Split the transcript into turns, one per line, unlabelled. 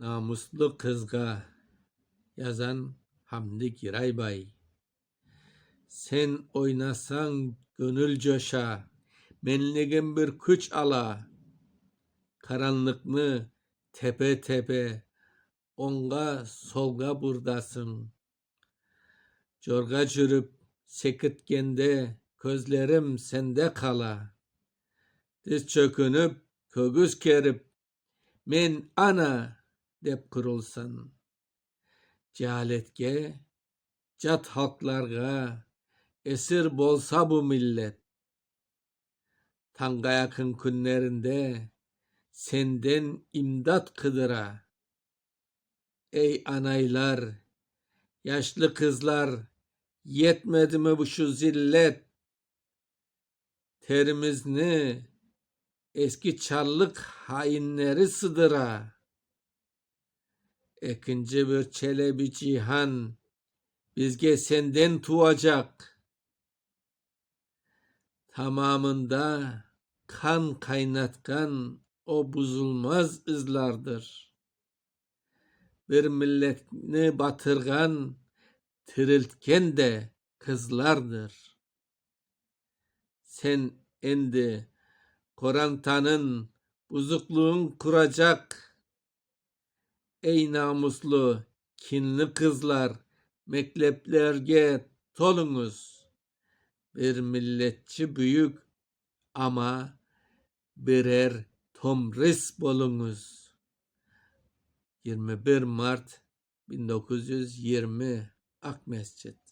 Namuslu kızga yazan Hamdi Giraybay. Sen oynasan gönül coşa, menligin bir güç ala. Karanlıkны tepe tepe, onga solga burdasın. Jorga jürüp sekitkende, közlerim sende kala. Diz çökünüp, kögüz kerip, men ana dep kırılsan. Cehaletge, jat halklarga esir bolsa bu millet. Tanga yakın günlerinde senden imdat kıdıra. Ey anaylar, yaşlı kızlar, yetmedi mi bu şu zillet? Terimizni eski çarlık hainleri sıdıra. İkinci bir çelebi cihan bizge senden tuğacak. Tamamında kan kaynatkan o buzulmaz izlardır. Bir milletini batırgan, tiriltken de kızlardır. Sen endi Korantanın buzukluğun kuracak. Ey namuslu, kinli kızlar, mekteplerge tolunuz. Bir milletçi büyük ama birer tomris bolunuz. 21 Mart 1920 Akmescit.